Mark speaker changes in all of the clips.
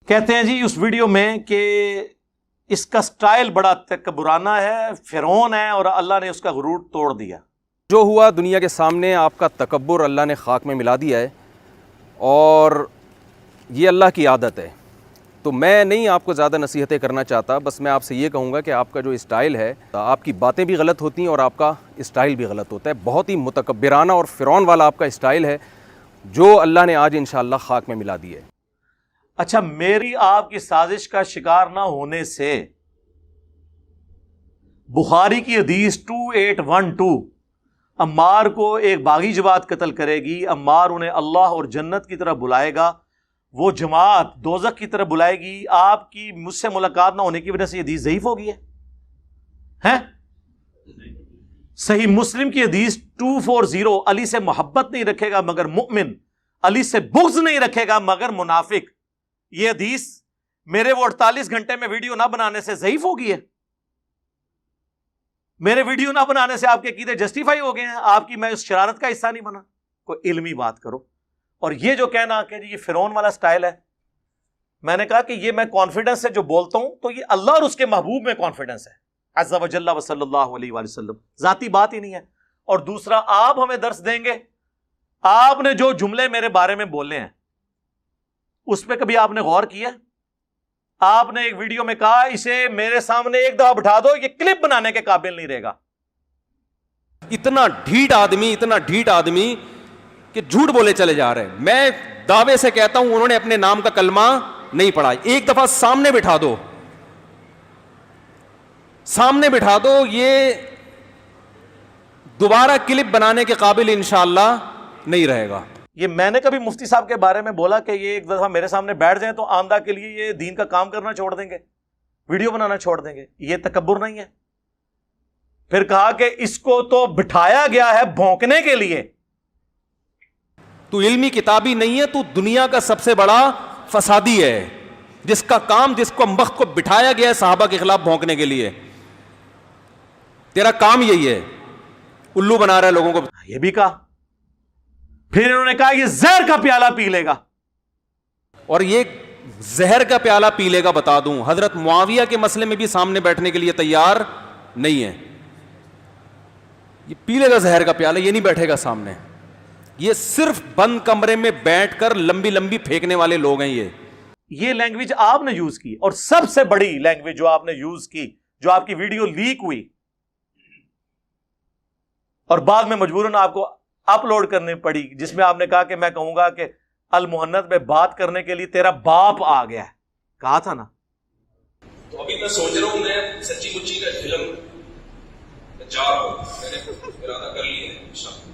Speaker 1: کہتے ہیں جی اس ویڈیو میں کہ اس کا سٹائل بڑا تکبرانہ ہے، فرعون ہے، اور اللہ نے اس کا غرور توڑ دیا۔
Speaker 2: جو ہوا دنیا کے سامنے آپ کا تکبر اللہ نے خاک میں ملا دیا ہے، اور یہ اللہ کی عادت ہے۔ تو میں نہیں آپ کو زیادہ نصیحتیں کرنا چاہتا، بس میں آپ سے یہ کہوں گا کہ آپ کا جو اسٹائل ہے، آپ کی باتیں بھی غلط ہوتی ہیں اور آپ کا اسٹائل بھی غلط ہوتا ہے۔ بہت ہی متکبرانہ اور فرعون والا آپ کا اسٹائل ہے، جو اللہ نے آج انشاءاللہ خاک میں ملا دیا ہے۔
Speaker 1: اچھا، میری آپ کی سازش کا شکار نہ ہونے سے بخاری کی حدیث 2812 عمار کو ایک باغی جماعت قتل کرے گی، عمار انہیں اللہ اور جنت کی طرف بلائے گا، وہ جماعت دوزخ کی طرف بلائے گی، آپ کی مجھ سے ملاقات نہ ہونے کی وجہ سے یہ حدیث ضعیف ہو گئی ہے؟ صحیح مسلم کی حدیث 240 علی سے محبت نہیں رکھے گا مگر مؤمن، علی سے بغض نہیں رکھے گا مگر منافق، یہ حدیث میرے وہ 48 گھنٹے میں ویڈیو نہ بنانے سے ضعیف ہو گئی ہے؟ میرے ویڈیو نہ بنانے سے آپ کے عقیدے جسٹیفائی ہو گئے ہیں؟ آپ کی میں اس شرارت کا حصہ نہیں بنا؟ کوئی علمی بات کرو۔ اور یہ جو کہنا کہ یہ فرعون والا سٹائل ہے، میں نے کہا کہ یہ میں کانفیڈنس سے جو بولتا ہوں تو یہ اللہ اور اس کے محبوب میں کانفیڈنس ہے، عز و جل و صلی اللہ علیہ وآلہ وسلم، ذاتی بات ہی نہیں ہے۔ اور دوسرا، آپ ہمیں درس دیں گے؟ آپ نے جو جملے میرے بارے میں بولے ہیں اس پہ کبھی آپ نے غور کیا؟ آپ نے ایک ویڈیو میں کہا اسے میرے سامنے ایک دفعہ بٹھا دو، یہ کلپ بنانے کے قابل نہیں رہے گا۔
Speaker 2: اتنا ڈھیٹ آدمی کہ جھوٹ بولے چلے جا رہے ہیں۔ میں دعوے سے کہتا ہوں انہوں نے اپنے نام کا کلمہ نہیں پڑھا۔ ایک دفعہ سامنے بٹھا دو، یہ دوبارہ کلپ بنانے کے قابل انشاءاللہ نہیں رہے گا۔
Speaker 1: یہ میں نے کبھی مفتی صاحب کے بارے میں بولا کہ یہ ایک دفعہ میرے سامنے بیٹھ جائیں تو آمدہ کے لیے یہ دین کا کام کرنا چھوڑ دیں گے، ویڈیو بنانا چھوڑ دیں گے؟ یہ تکبر نہیں ہے؟ پھر کہا کہ اس کو تو بٹھایا گیا ہے بھونکنے کے لیے۔
Speaker 2: تو علمی کتابی نہیں ہے، تو دنیا کا سب سے بڑا فسادی ہے، جس کا کام، جس کو وقت کو بٹھایا گیا ہے صحابہ کے خلاف بھونکنے کے لیے۔ تیرا کام یہی ہے، الو بنا رہا ہے لوگوں کو۔
Speaker 1: یہ بھی کہا، پھر انہوں نے کہا یہ زہر کا پیالہ پی لے گا،
Speaker 2: اور یہ زہر کا پیالہ پی لے گا، بتا دوں حضرت معاویہ کے مسئلے میں بھی سامنے بیٹھنے کے لیے تیار نہیں ہے۔ یہ پی لے گا زہر کا پیالہ، یہ نہیں بیٹھے گا سامنے۔ یہ صرف بند کمرے میں بیٹھ کر لمبی لمبی پھینکنے والے لوگ ہیں۔
Speaker 1: یہ لینگویج آپ نے یوز کی، اور سب سے بڑی لینگویج جو آپ نے یوز کی، جو آپ کی ویڈیو لیک ہوئی اور بعد میں مجبوراً آپ کو اپلوڈ کرنی پڑی، جس میں آپ نے کہا کہ میں کہوں گا کہ المحنت میں بات کرنے کے لیے تیرا باپ آ گیا ہے، کہا تھا نا؟
Speaker 3: تو ابھی میں سوچ رہا ہوں، میں سچی مچی کا فلم جا رہا ہوں، میں نے ارادہ کر لیا ہے انشاءاللہ،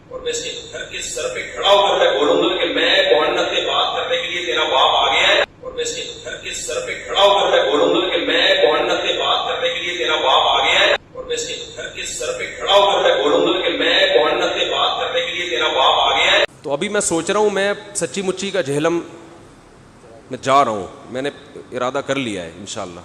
Speaker 3: اور میں اس کے گھر کے سر پہ کھڑا ہو کر میں بولوں گا کہ میں محنت میں بات کرنے کے لیے تیرا باپ آ گیا ہے، اور میں اس کے گھر کے سر پہ کھڑا ہو کر میں بولوں گا کہ میں محنت میں بات کرنے کے لیے تیرا باپ آ گیا ہے، اور میں اس کے گھر کے سر پہ کھڑا ہو کر میں بولوں گا کہ میں محنت میں بات کرنے کے لیے تیرا باپ آ گیا ہے۔
Speaker 2: تو ابھی میں سوچ رہا ہوں، میں سچی مچی کا جہلم میں جا رہا ہوں، میں نے ارادہ کر لیا ہے انشاءاللہ،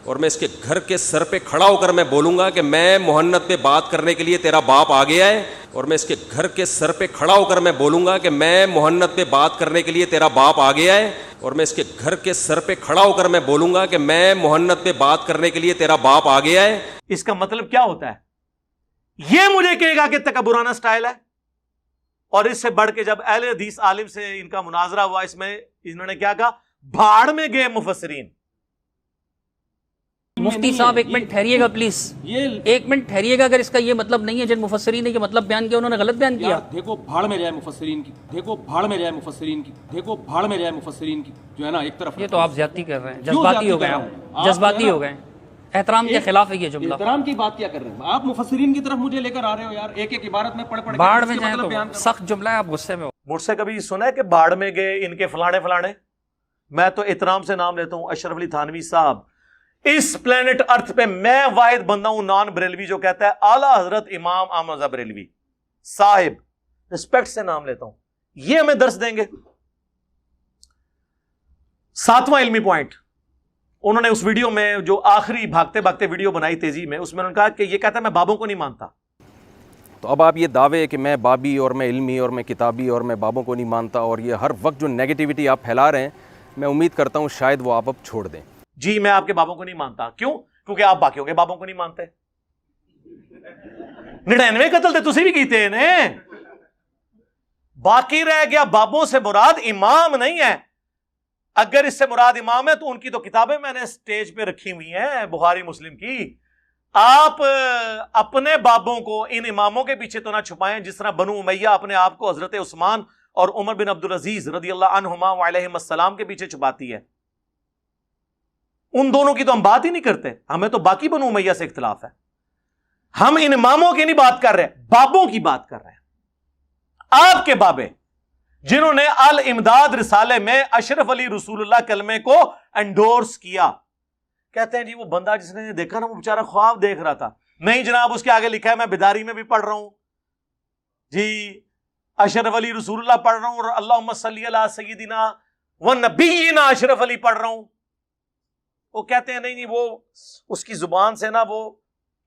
Speaker 2: اور میں اس کے گھر کے سر پہ کھڑا ہو کر میں بولوں گا کہ میں محنت پہ بات کرنے کے لیے تیرا باپ آ گیا ہے، اور میں اس کے گھر کے سر پہ کھڑا ہو کر میں بولوں گا کہ میں محنت پہ بات کرنے کے لیے تیرا باپ آ گیا ہے، اور میں اس کے گھر کے سر پہ کھڑا ہو کر میں بولوں گا کہ میں محنت پہ بات کرنے کے لیے تیرا باپ آ گیا ہے۔
Speaker 1: اس کا مطلب کیا ہوتا ہے؟ یہ مجھے کہے گا کہ تکبرانہ سٹائل ہے؟ اور اس سے بڑھ کے جب اہل حدیث عالم سے ان کا مناظرہ ہوا، اس میں انہوں نے کیا کہا؟ بھاڑ میں گئے مفسرین۔
Speaker 4: مفتی صاحب ایک منٹ ٹھہریے گا پلیز، ایک منٹ ٹھہریے گا۔ اگر اس کا یہ مطلب نہیں ہے جن مفسرین نے یہ مطلب بیان کیا انہوں نے غلط بیان کیا۔
Speaker 2: دیکھو بھاڑ میں جائے مفسرین کی، دیکھو بھاڑ میں جائے مفسرین کی، دیکھو بھاڑ میں جائے مفسرین کی، جو ہے نا ایک طرف۔
Speaker 4: یہ تو آپ زیادتی کر رہے ہیں، جذباتی ہو گئے آپ، جذباتی ہو گئے، احترام کے خلاف ہے یہ جملہ۔
Speaker 2: احترام کی بات کیا کر رہے ہیں آپ؟ مفسرین کی طرف مجھے لے کر آ رہے ہو یار، ایک ایک عبارت میں پڑھ پڑھ
Speaker 4: بھاڑ میں جائیں تو سخت جملہ ہے، آپ غصے میں ہو۔
Speaker 1: مجھ سے کبھی سنا ہے کہ بھاڑ میں گئے ان کے فلانے فلانے؟ میں تو احترام سے نام لیتا ہوں اشرف علی تھانوی صاحب۔ اس پلانٹ ارتھ پہ میں واحد بندہ ہوں نان بریلوی جو کہتا ہے اعلیٰ حضرت امام احمد رضا بریلوی صاحب، رسپیکٹ سے نام لیتا ہوں۔ یہ ہمیں درس دیں گے۔ 7واں علمی پوائنٹ، انہوں نے اس ویڈیو میں جو آخری بھاگتے بھاگتے ویڈیو بنائی تیزی میں، اس میں انہوں نے کہا کہ یہ کہتا ہے میں بابوں کو نہیں مانتا۔
Speaker 2: تو اب آپ یہ دعوے کہ میں بابی اور میں علمی اور میں کتابی اور میں بابوں کو نہیں مانتا، اور یہ ہر وقت جو نیگیٹیوٹی آپ پھیلا رہے ہیں، میں امید کرتا ہوں شاید وہ آپ اب چھوڑ دیں.
Speaker 1: جی میں آپ کے بابوں کو نہیں مانتا. کیوں؟ کیونکہ آپ باقیوں کے بابوں کو نہیں مانتے. 99 قتل تے تسی بھی کیتے ہیں. باقی رہ گیا بابوں سے مراد امام نہیں ہے. اگر اس سے مراد امام ہے تو ان کی تو کتابیں میں نے سٹیج پہ رکھی ہوئی ہیں بخاری مسلم کی. آپ اپنے بابوں کو ان اماموں کے پیچھے تو نہ چھپائیں جس طرح بنو امیہ اپنے آپ کو حضرت عثمان اور عمر بن عبدالعزیز رضی اللہ عنہما وعلیہم السلام کے پیچھے چھپاتی ہے. ان دونوں کی تو ہم بات ہی نہیں کرتے. ہمیں تو باقی بنو امیہ سے اختلاف ہے. ہم ان اماموں کی نہیں بات کر رہے, بابوں کی بات کر رہے ہیں. آپ کے بابے جنہوں نے الامداد رسالے میں اشرف علی رسول اللہ کلمے کو انڈورس کیا. کہتے ہیں جی وہ بندہ جس نے دیکھا نا وہ بیچارہ خواب دیکھ رہا تھا. نہیں جناب, اس کے آگے لکھا ہے میں بیداری میں بھی پڑھ رہا ہوں جی, اشرف علی رسول اللہ پڑھ رہا ہوں, اور اللہم صلی علی سیدنا و نبینا اشرف علی پڑھ رہا ہوں. وہ کہتے ہیں نہیں وہ اس کی زبان سے نا وہ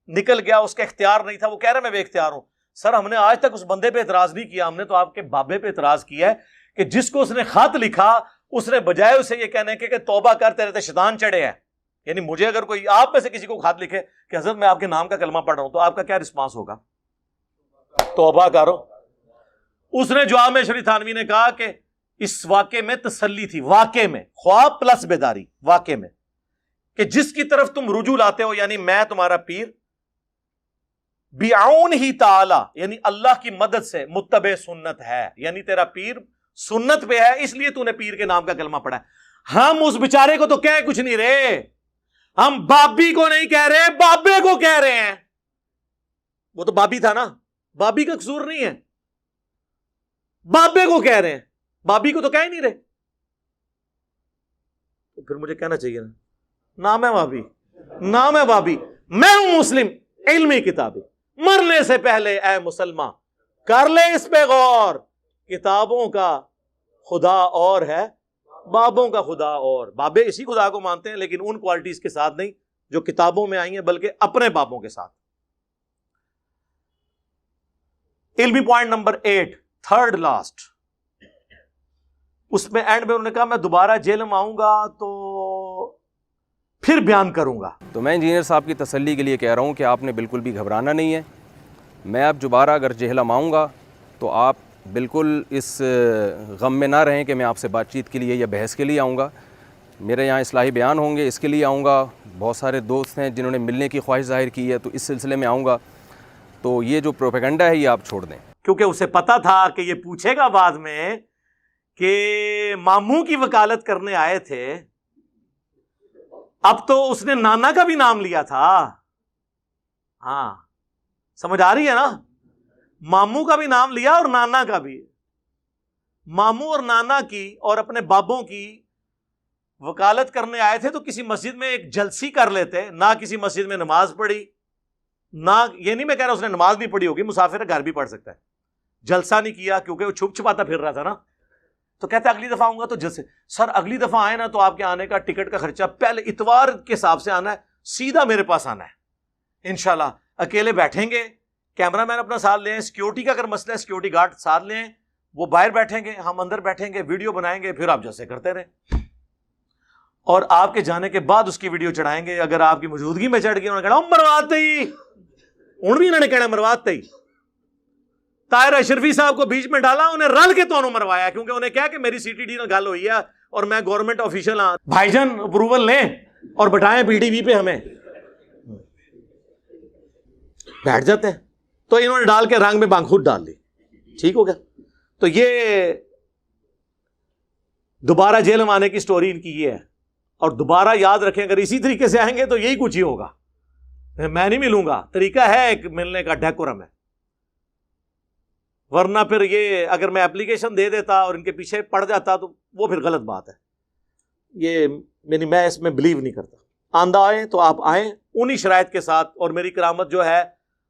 Speaker 1: نکل گیا, اس کا اختیار نہیں تھا, وہ کہہ رہا میں بے اختیار ہوں. سر ہم نے آج تک اس بندے پہ اعتراض نہیں کیا, ہم نے تو آپ کے بابے پہ اعتراض کیا ہے کہ جس کو اس نے خط لکھا اس نے بجائے اسے یہ کہنے کے کہ توبہ کر تیرے تے شیطان چڑھے ہیں. یعنی مجھے اگر کوئی آپ میں سے کسی کو خط لکھے کہ حضرت میں آپ کے نام کا کلمہ پڑھ رہا ہوں تو آپ کا کیا رسپانس ہوگا؟ توبہ کرو. اس نے جواب میں شریف تھانوی نے کہا کہ اس واقعے میں تسلی تھی, واقعے میں خواب پلس بیداری, واقعے میں کہ جس کی طرف تم رجوع لاتے ہو یعنی میں تمہارا پیر بعون ہی تعالی یعنی اللہ کی مدد سے متبع سنت ہے, یعنی تیرا پیر سنت پہ ہے اس لیے تو نے پیر کے نام کا کلمہ پڑھا ہے. ہم اس بیچارے کو تو کہہ کچھ نہیں رہے, ہم بابی کو نہیں کہہ رہے, بابے کو کہہ رہے ہیں. وہ تو بابی تھا نا, بابی کا قصور نہیں ہے, بابے کو کہہ رہے ہیں, بابی کو تو کہہ ہی نہیں رہے. تو پھر مجھے کہنا چاہیے نا نام ہے بابی, نام ہے بابی, میں ہوں مسلم علمی کتابی, مرنے سے پہلے اے مسلمان کر لے اس پہ غور, کتابوں کا خدا اور ہے بابوں کا خدا اور. بابے اسی خدا کو مانتے ہیں لیکن ان کوالٹیز کے ساتھ نہیں جو کتابوں میں آئی ہیں, بلکہ اپنے بابوں کے ساتھ. علمی پوائنٹ نمبر 8 تھرڈ لاسٹ, اس میں اینڈ میں انہوں نے کہا میں دوبارہ جیل میں آؤں گا تو پھر بیان کروں گا.
Speaker 2: تو میں انجینئر صاحب کی تسلی کے لیے کہہ رہا ہوں کہ آپ نے بالکل بھی گھبرانا نہیں ہے. میں اب دوبارہ اگر جہلم آؤں گا تو آپ بالکل اس غم میں نہ رہیں کہ میں آپ سے بات چیت کے لیے یا بحث کے لیے آؤں گا. میرے یہاں اصلاحی بیان ہوں گے, اس کے لیے آؤں گا. بہت سارے دوست ہیں جنہوں نے ملنے کی خواہش ظاہر کی ہے, تو اس سلسلے میں آؤں گا. تو یہ جو پروپیگنڈا ہے یہ آپ چھوڑ دیں,
Speaker 1: کیونکہ اسے پتا تھا کہ یہ پوچھے گا بعد میں کہ ماموں کی وکالت کرنے آئے تھے. اب تو اس نے نانا کا بھی نام لیا تھا. ہاں سمجھ آ رہی ہے نا, ماموں کا بھی نام لیا اور نانا کا بھی. ماموں اور نانا کی اور اپنے بابوں کی وکالت کرنے آئے تھے تو کسی مسجد میں ایک جلسی کر لیتے. نہ کسی مسجد میں نماز پڑھی, نہ یہ نہیں میں کہہ رہا اس نے نماز نہیں پڑھی ہوگی, مسافر گھر بھی پڑھ سکتا ہے. جلسہ نہیں کیا کیونکہ وہ چھپ چھپاتا پھر رہا تھا نا. تو کہتا اگلی دفعہ آؤں گا تو جلسے. سر اگلی دفعہ آئے نا تو آپ کے آنے کا ٹکٹ کا خرچہ پہلے اتوار کے حساب سے آنا ہے, سیدھا میرے پاس آنا ہے انشاءاللہ. اکیلے بیٹھیں گے, کیمرہ مین اپنا ساتھ لیں, سیکیورٹی کا اگر مسئلہ ہے سیکیورٹی گارڈ ساتھ لیں, وہ باہر بیٹھیں گے, ہم اندر بیٹھیں گے, ویڈیو بنائیں گے, پھر آپ جیسے کرتے رہیں. اور آپ کے جانے کے بعد اس کی ویڈیو چڑھائیں گے. اگر آپ کی موجودگی میں چڑھ گئی انہوں نے کہا مرواتے ہی, ان بھی انہوں نے کہنا مرواتے ہی. طاہر اشرفی صاحب کو بیچ میں ڈالا, انہیں رل کے تو مروایا کیونکہ انہیں کہا کہ میری سی ٹی ڈی نہ گل ہوئی ہے اور میں گورنمنٹ آفیشل ہاں. بھائی جان اپروول لیں اور بٹائیں پی ٹی وی پہ, ہمیں بیٹھ جاتے ہیں. تو انہوں نے ڈال کے رنگ میں بانگ خود ڈال لی, ٹھیک ہو گیا. تو یہ دوبارہ جیل میں آنے کی سٹوری ان کی یہ ہے. اور دوبارہ یاد رکھیں اگر اسی طریقے سے آئیں گے تو یہی کچھ ہی ہوگا. میں نہیں ملوں گا, طریقہ ہے ایک ملنے کا, ڈیکورم ہے. ورنہ پھر یہ اگر میں اپلیکیشن دے دیتا اور ان کے پیچھے پڑ جاتا تو وہ پھر غلط بات ہے. یہ میں اس میں بلیو نہیں کرتا. آندہ آئیں تو آپ آئیں انہی شرائط کے ساتھ. اور میری کرامت جو ہے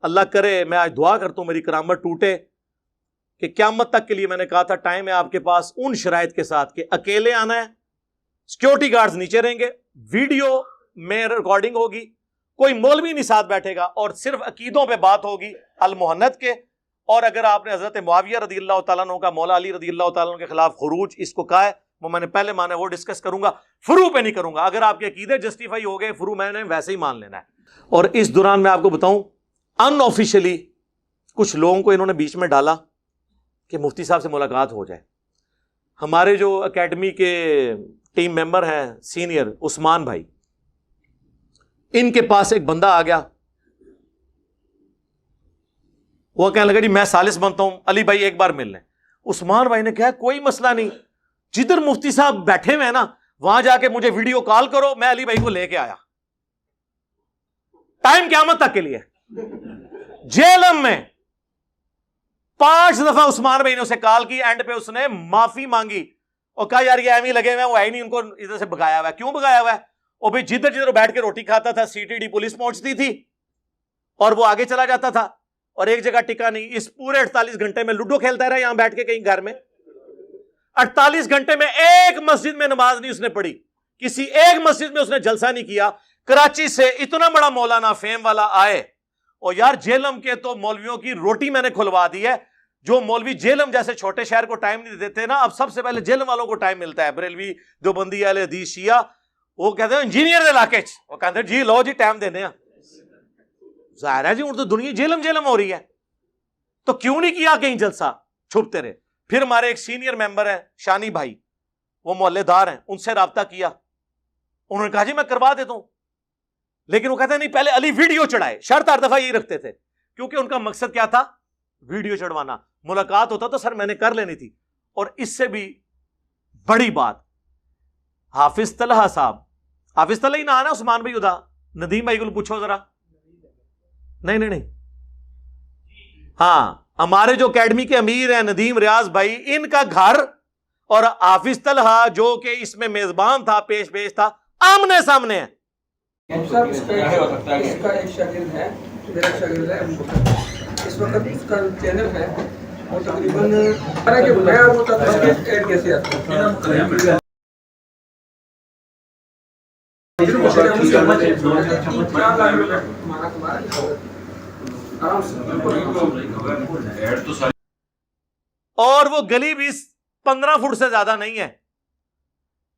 Speaker 1: اللہ کرے, میں آج دعا کرتا ہوں میری کرامت ٹوٹے کہ قیامت تک کے لیے میں نے کہا تھا ٹائم ہے آپ کے پاس ان شرائط کے ساتھ کہ اکیلے آنا ہے, سیکیورٹی گارڈز نیچے رہیں گے, ویڈیو میں ریکارڈنگ ہوگی, کوئی مولوی نہیں ساتھ بیٹھے گا, اور صرف عقیدوں پہ بات ہوگی المحنت کے. اور اگر آپ نے حضرت معاویہ رضی اللہ تعالیٰ عنہ کا مولا علی رضی اللہ تعالیٰ عنہ کے خلاف خروج اس کو کہا ہے, وہ میں نے پہلے مانا وہ ڈسکس کروں گا, فرو پہ نہیں کروں گا. اگر آپ کے عقیدے جسٹیفائی ہو گئے, فرو میں نے ویسے ہی مان لینا ہے. اور اس دوران میں آپ کو بتاؤں, ان آفیشلی کچھ لوگوں کو انہوں نے بیچ میں ڈالا کہ مفتی صاحب سے ملاقات ہو جائے. ہمارے جو اکیڈمی کے ٹیم ممبر ہیں سینئر عثمان بھائی, ان کے پاس ایک بندہ آ گیا, وہ کہنے لگا جی میں ثالث بنتا ہوں, علی بھائی ایک بار مل لیں. عثمان بھائی نے کہا کوئی مسئلہ نہیں, جدھر مفتی صاحب بیٹھے ہوئے ہیں نا وہاں جا کے مجھے ویڈیو کال کرو, میں علی بھائی کو لے کے آیا. ٹائم قیامت تک کے لیے. جیلم میں 5 دفعہ عثمان بھائی نے اسے کال کی, اینڈ پہ اس نے معافی مانگی اور کہا یار یہ ایویں لگے ہوئے ہیں, وہ ہے نہیں, ان کو ادھر سے بگایا ہوا ہے. کیوں بگایا ہوا ہے؟ اور بھائی جدھر جدھر بیٹھ کے روٹی کھاتا تھا CTD پولیس پہنچتی تھی اور وہ آگے چلا جاتا تھا, اور ایک جگہ ٹکا نہیں. اس پورے 48 گھنٹے میں لوڈو کھیلتا رہا یہاں بیٹھ کے کہیں گھر میں. 48 گھنٹے میں ایک مسجد میں نماز نہیں اس نے پڑھی, کسی ایک مسجد میں اس نے جلسہ نہیں کیا. کراچی سے اتنا بڑا مولانا فیم والا آئے, اور یار جیلم کے تو مولویوں کی روٹی میں نے کھلوا دی ہے. جو مولوی جیلم جیسے چھوٹے شہر کو ٹائم نہیں دیتے نا, اب سب سے پہلے جیلم والوں کو ٹائم ملتا ہے. بریلوی, دیوبندی, اہل حدیث, شیعہ, وہ کہتے ہیں انجینئر علاقے چ, وہ کہتے ہیں جی لو جی ٹائم دینے ہیں. ظاہر ہے جی اردو دنیا جیلم جیلم ہو رہی ہے, تو کیوں نہیں کیا کہیں جلسہ, چھپتے رہے. پھر ہمارے ایک سینئر ممبر ہیں شانی بھائی, وہ محلے دار ہیں, ان سے رابطہ کیا, انہوں نے کہا جی میں کروا دیتا ہوں. لیکن وہ کہتے ہیں نہیں پہلے علی ویڈیو چڑھائے. شرط ہر دفعہ یہی رکھتے تھے, کیونکہ ان کا مقصد کیا تھا, ویڈیو چڑھوانا. ملاقات ہوتا تو سر میں نے کر لینی تھی. اور اس سے بھی بڑی بات, حافظ طلحہ صاحب, حافظ طلحہ ہی نہ آنا, عثمان بھائی ادا, ندیم بھائی کو پوچھو ذرا. نہیں, ہاں ہمارے جو اکیڈمی کے امیر ہیں ندیم ریاض بھائی, ان کا گھر اور حافظ طلحہ جو کہ اس میں میزبان تھا, پیش تھا, آمنے سامنے ہے.
Speaker 5: اس کا ایک شاگرد ہے, میرا شاگرد ہے, اس وقت اس کا چینل ہے, وہ تقریباً ایڈ کیسے آتا ہے.
Speaker 1: اور وہ گلی بھی 15 فٹ سے زیادہ نہیں ہے.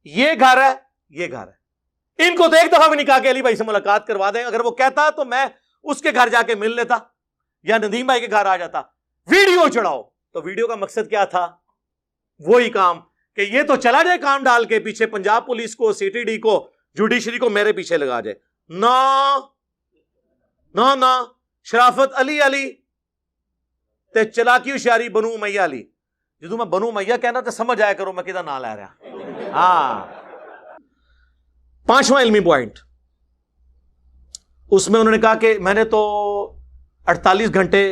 Speaker 1: یہ گھر ہے, یہ گھر ہے. ان کو تو ایک دفعہ بھی نہیں کہا کہ علی بھائی سے ملاقات کروا دیں. اگر وہ کہتا تو میں اس کے گھر جا کے مل لیتا یا ندیم بھائی کے گھر آ جاتا. ویڈیو چڑھاؤ, تو ویڈیو کا مقصد کیا تھا, وہی کام کہ یہ تو چلا جائے کام ڈال کے پیچھے پنجاب پولیس کو, CTD کو, جوڈیشری کو میرے پیچھے لگا جائے. نہ شرافت علی تے چلاکی ہوشیاری بنو امیہ علی. جدو میں بنو امیہ کہنا تو سمجھ آیا کرو میں کدھر نہ لے رہا. ہاں, 5واں علمی پوائنٹ, اس میں انہوں نے کہا کہ میں نے تو 48 گھنٹے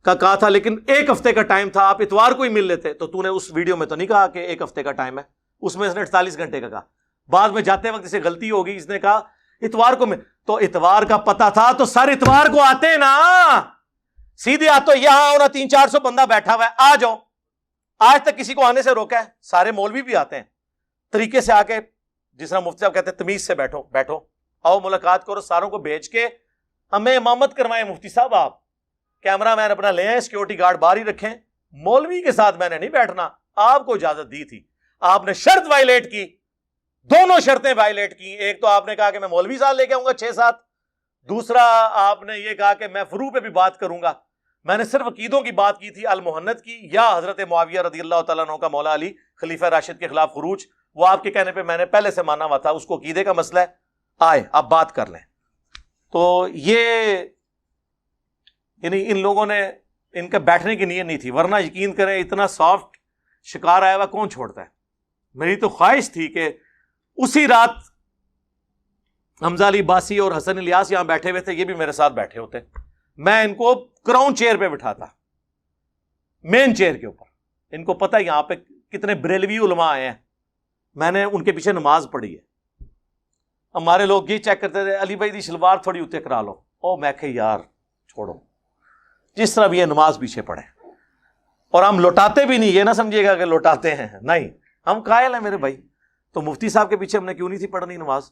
Speaker 1: کا کہا تھا, لیکن 1 ہفتے کا ٹائم تھا, آپ اتوار کو ہی مل لیتے. تو تو نے اس ویڈیو میں تو نہیں کہا کہ 1 ہفتے کا ٹائم ہے, اس میں اس نے 48 گھنٹے کا کہا. بعد میں جاتے وقت اسے غلطی ہوگی, اس نے کہا اتوار کو میں, تو اتوار کا پتا تھا تو سر اتوار کو آتے نا, سیدھے آتے. یہاں اور 300-400 بندہ بیٹھا ہوا ہے, آ جاؤ. آج تک کسی کو آنے سے روکا ہے؟ سارے مولوی بھی آتے ہیں طریقے سے, آ کے جس طرح مفتی صاحب کہتے ہیں تمیز سے بیٹھو, آؤ ملاقات کرو. ساروں کو بھیج کے ہمیں امامت کروائیں مفتی صاحب, آپ کیمرہ مین اپنا لے آئیں, سیکورٹی گارڈ باہر ہی رکھیں. مولوی کے ساتھ میں نے نہیں بیٹھنا, آپ کو اجازت دی تھی, آپ نے شرط وائلیٹ کی, دونوں شرطیں وائلیٹ کی. ایک تو آپ نے کہا کہ میں مولوی صاحب لے کے آؤں گا 6-7, دوسرا آپ نے یہ کہا کہ میں فروع پہ بھی بات کروں گا. میں نے صرف عقیدوں کی بات کی تھی, المحنت کی, یا حضرت معاویہ رضی اللہ تعالیٰ عنہ کا مولا علی خلیفہ راشد کے خلاف خروج, وہ آپ کے کہنے پہ میں نے پہلے سے مانا ہوا تھا, اس کو عقیدے کا مسئلہ ہے, آئے اب بات کر لیں. تو یہ یعنی ان لوگوں نے, ان کا بیٹھنے کی نیت نہیں تھی, ورنہ یقین کریں اتنا سافٹ شکار آیا ہوا کون چھوڑتا ہے. میری تو خواہش تھی کہ اسی رات حمزہ علی باسی اور حسن الیاس یہاں بیٹھے ہوئے تھے, یہ بھی میرے ساتھ بیٹھے ہوتے, میں ان کو کراؤن چیئر پہ بٹھاتا, مین چیئر کے اوپر. ان کو پتہ یہاں پہ کتنے بریلوی علماء آئے ہیں, میں نے ان کے پیچھے نماز پڑھی ہے. ہمارے لوگ یہ چیک کرتے تھے, علی بھائی دی شلوار تھوڑی اتنے کرا لو, او میں کہ یار چھوڑو, جس طرح بھی یہ نماز پیچھے پڑھے. اور ہم لوٹاتے بھی نہیں, یہ نہ سمجھیے گا کہ لوٹاتے ہیں, نہیں, ہم قائل ہیں میرے بھائی. تو مفتی صاحب کے پیچھے ہم نے کیوں نہیں تھی پڑھنی نماز؟